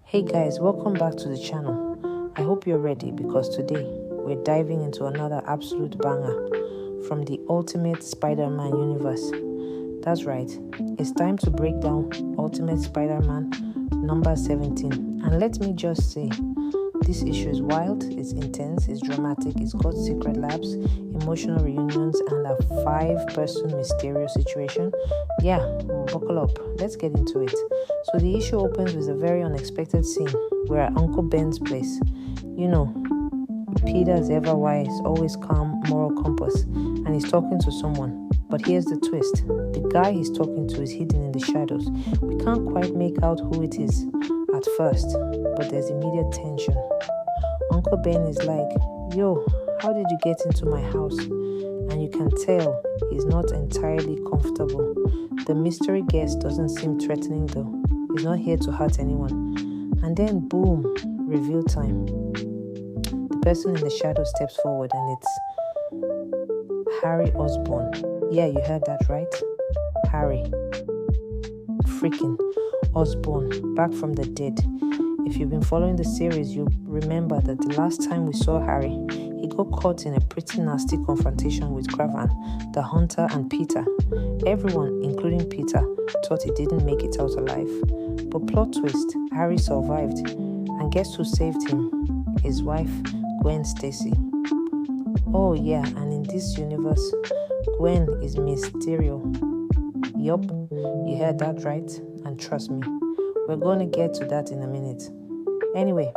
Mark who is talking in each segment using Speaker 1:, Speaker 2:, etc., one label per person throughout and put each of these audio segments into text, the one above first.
Speaker 1: Hey guys, welcome back to the channel. I hope you're ready because today we're diving into another absolute banger from the Ultimate Spider-Man universe. That's right, it's time to break down Ultimate Spider-Man number 17. And let me just say, this issue is wild, it's intense, it's dramatic, it's got secret labs, emotional reunions, and a 5-person Mysterio situation. Yeah, buckle up, let's get into it. So the issue opens with a very unexpected scene. We're at Uncle Ben's place. You know, Peter's ever wise, always calm moral compass, and he's talking to someone. But here's the twist. The guy he's talking to is hidden in the shadows. We can't quite make out who it is at first, but there's immediate tension. Uncle Ben is like, yo, how did you get into my house? And you can tell he's not entirely comfortable. The mystery guest doesn't seem threatening though. He's not here to hurt anyone. And then boom, reveal time. The person in the shadow steps forward and it's Harry Osborn. Yeah, you heard that right. Harry. Freaking Osborn, back from the dead. If you've been following the series, you'll remember that the last time we saw Harry, he got caught in a pretty nasty confrontation with Craven, the Hunter, and Peter. Everyone, including Peter, thought he didn't make it out alive. But plot twist, Harry survived. And guess who saved him? His wife, Gwen Stacy. Oh yeah, and in this universe, Gwen is Mysterio. Yup, you heard that right, and trust me, we're going to get to that in a minute. Anyway,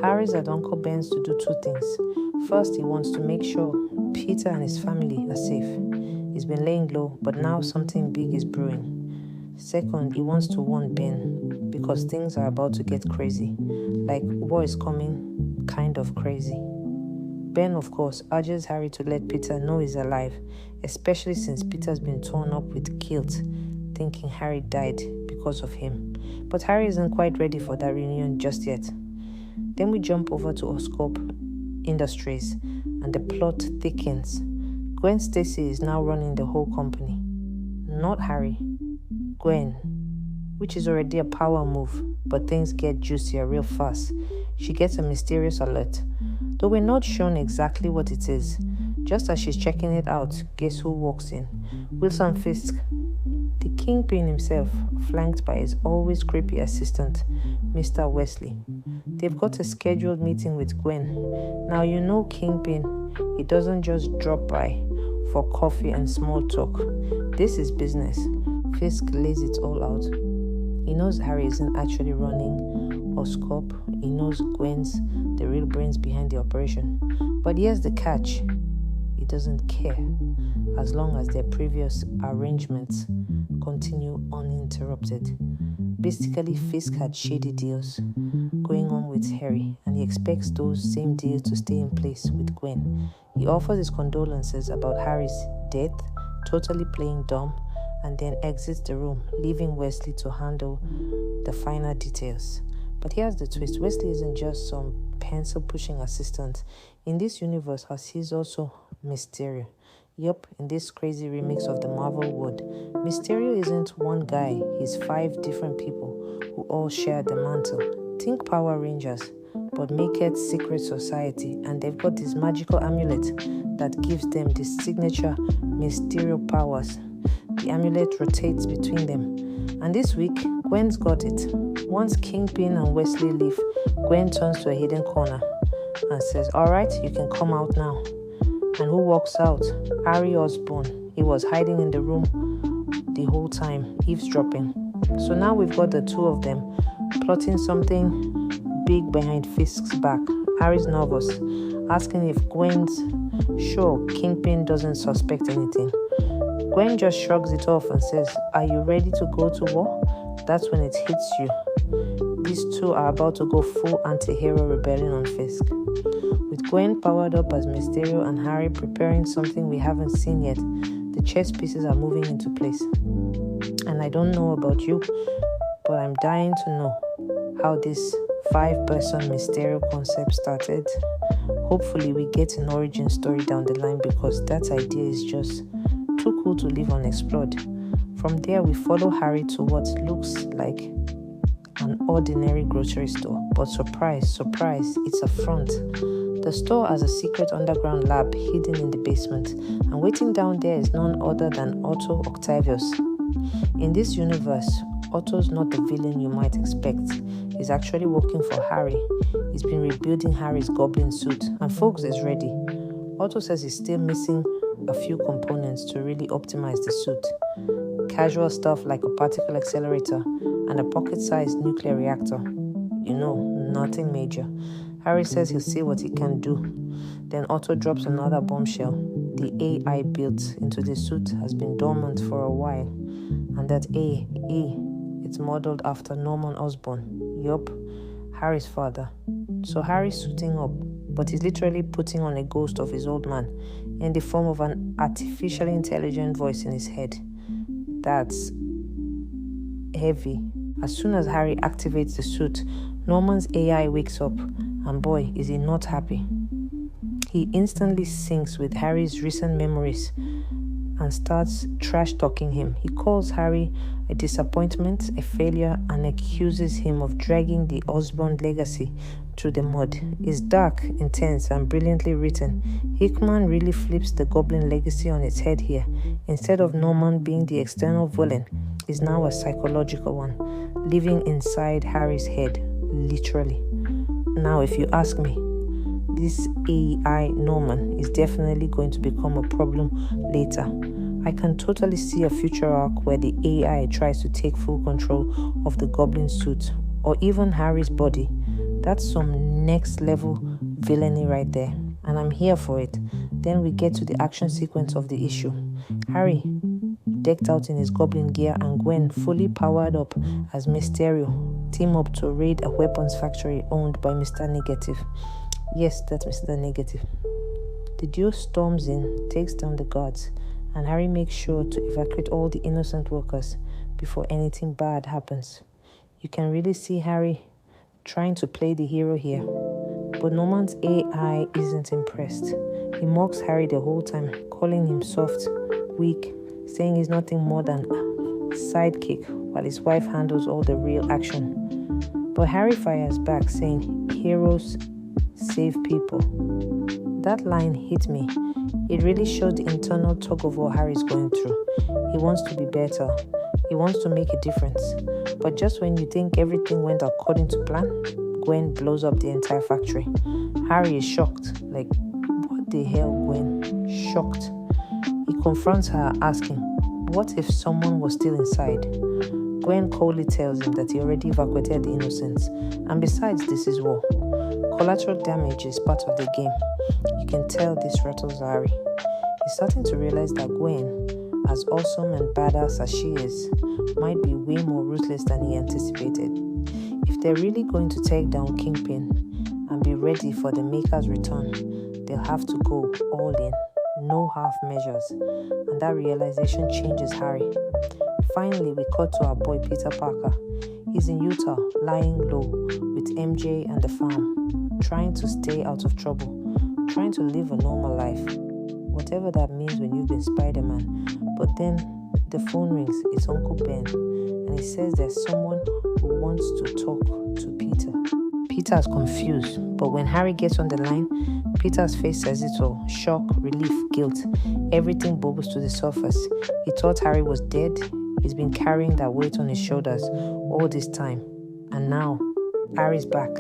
Speaker 1: Harry's at Uncle Ben's to do two things. First, he wants to make sure Peter and his family are safe. He's been laying low, but now something big is brewing. Second, he wants to warn Ben, because things are about to get crazy. Like, war is coming kind of crazy. Ben, of course, urges Harry to let Peter know he's alive, especially since Peter's been torn up with guilt, thinking Harry died because of him. But Harry isn't quite ready for that reunion just yet. Then we jump over to Oscorp Industries, and the plot thickens. Gwen Stacy is now running the whole company. Not Harry. Gwen. Which is already a power move, but things get juicier real fast. She gets a mysterious alert, though we're not shown exactly what it is. Just as she's checking it out, guess who walks in? Wilson Fisk, the Kingpin himself, flanked by his always creepy assistant, Mr. Wesley. They've got a scheduled meeting with Gwen. Now you know Kingpin, he doesn't just drop by for coffee and small talk. This is business. Fisk lays it all out. He knows Harry isn't actually running Oscorp. He knows Gwen's the real brains behind the operation. But here's the catch. He doesn't care, as long as their previous arrangements continue uninterrupted. Basically, Fisk had shady deals going on with Harry, and he expects those same deals to stay in place with Gwen. He offers his condolences about Harry's death, totally playing dumb, and then exits the room, leaving Wesley to handle the finer details. But here's the twist. Wesley isn't just some pencil-pushing assistant. In this universe, he's also Mysterio. Yup, in this crazy remix of the Marvel word, Mysterio isn't one guy, he's 5 different people who all share the mantle. Think Power Rangers, but make it secret society, and they've got this magical amulet that gives them the signature Mysterio powers. The amulet rotates between them, and this week, Gwen's got it. Once Kingpin and Wesley leave, Gwen turns to a hidden corner and says, alright, you can come out now. And who walks out? Harry Osborn. He was hiding in the room the whole time, eavesdropping. So now we've got the two of them plotting something big behind Fisk's back. Harry's nervous, asking if Gwen's sure Kingpin doesn't suspect anything. Gwen just shrugs it off and says, are you ready to go to war? That's when it hits you. These two are about to go full anti-hero rebellion on Fisk. With Gwen powered up as Mysterio and Harry preparing something we haven't seen yet, the chess pieces are moving into place. And I don't know about you, but I'm dying to know how this 5-person Mysterio concept started. Hopefully we get an origin story down the line, because that idea is just too cool to leave unexplored. From there, we follow Harry to what looks like an ordinary grocery store. But surprise, surprise, it's a front. The store has a secret underground lab hidden in the basement, and waiting down there is none other than Otto Octavius. In this universe, Otto's not the villain you might expect. He's actually working for Harry. He's been rebuilding Harry's goblin suit, and folks is ready. Otto says he's still missing a few components to really optimize the suit. Casual stuff like a particle accelerator and a pocket-sized nuclear reactor. Nothing major. Harry says he'll see what he can do. Then Otto drops another bombshell. The AI built into the suit has been dormant for a while. And that it's modeled after Norman Osborn. Yup, Harry's father. So Harry's suiting up, but he's literally putting on a ghost of his old man in the form of an artificially intelligent voice in his head. That's heavy. As soon as Harry activates the suit, Norman's AI wakes up, and boy, is he not happy. He instantly syncs with Harry's recent memories and starts trash-talking him. He calls Harry a disappointment, a failure, and accuses him of dragging the Osborn legacy through the mud. It's dark, intense, and brilliantly written. Hickman really flips the Goblin legacy on its head here. Instead of Norman being the external villain, he's now a psychological one, living inside Harry's head, literally. Now, if you ask me, this AI Norman is definitely going to become a problem later. I can totally see a future arc where the AI tries to take full control of the Goblin suit, or even Harry's body. That's some next level villainy right there, and I'm here for it. Then we get to the action sequence of the issue. Harry, decked out in his goblin gear, and Gwen, fully powered up as Mysterio, team up to raid a weapons factory owned by Mr. Negative. Yes, that's Mr. Negative. The duo storms in, takes down the guards, and Harry makes sure to evacuate all the innocent workers before anything bad happens. You can really see Harry trying to play the hero here. But Norman's AI isn't impressed. He mocks Harry the whole time, calling him soft, weak, saying he's nothing more than a sidekick while his wife handles all the real action. But Harry fires back, saying, "Heroes save people." That line hit me. It really showed the internal tug of war Harry's going through. He wants to be better. He wants to make a difference. But just when you think everything went according to plan, Gwen blows up the entire factory. Harry is shocked. Like, what the hell, Gwen? Shocked. He confronts her, asking, what if someone was still inside? Gwen coldly tells him that he already evacuated the innocents. And besides, this is war. Collateral damage is part of the game. You can tell this rattles Harry. He's starting to realize that Gwen, as awesome and badass as she is, might be way more ruthless than he anticipated. If they're really going to take down Kingpin and be ready for the Maker's return, they'll have to go all in, no half measures, and that realization changes Harry. Finally, we cut to our boy Peter Parker. He's in Utah, lying low, with MJ and the farm, trying to stay out of trouble, trying to live a normal life, whatever that means when you've been Spider-Man. But then the phone rings. It's Uncle Ben, and he says there's someone who wants to talk to Peter. Peter's confused, but when Harry gets on the line, Peter's face says it all. Shock, relief, guilt, everything bubbles to the surface. He thought Harry was dead. He's been carrying that weight on his shoulders all this time. And now, Harry's back.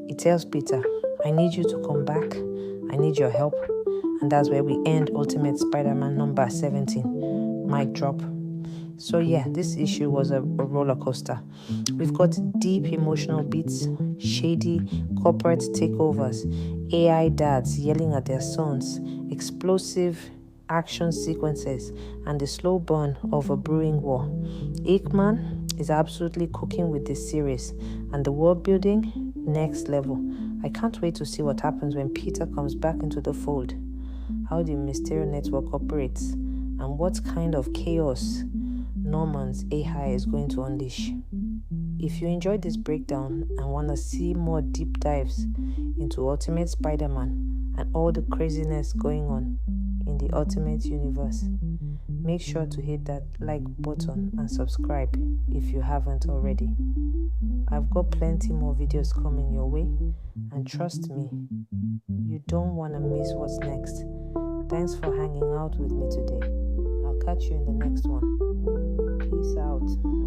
Speaker 1: He tells Peter, I need you to come back. I need your help. And that's where we end Ultimate Spider-Man number 17. Mic drop. So yeah, this issue was a roller coaster. We've got deep emotional beats, shady corporate takeovers, AI dads yelling at their sons, explosive action sequences, and the slow burn of a brewing war. Hickman is absolutely cooking with this series, and the world building, next level. I can't wait to see what happens when Peter comes back into the fold, how the Mysterio network operates, and what kind of chaos Norman's AI is going to unleash. If you enjoyed this breakdown and want to see more deep dives into Ultimate Spider-Man and all the craziness going on in the Ultimate Universe, make sure to hit that like button and subscribe if you haven't already. I've got plenty more videos coming your way, and trust me, you don't want to miss what's next. Thanks for hanging out with me today. I'll catch you in the next one. Peace out.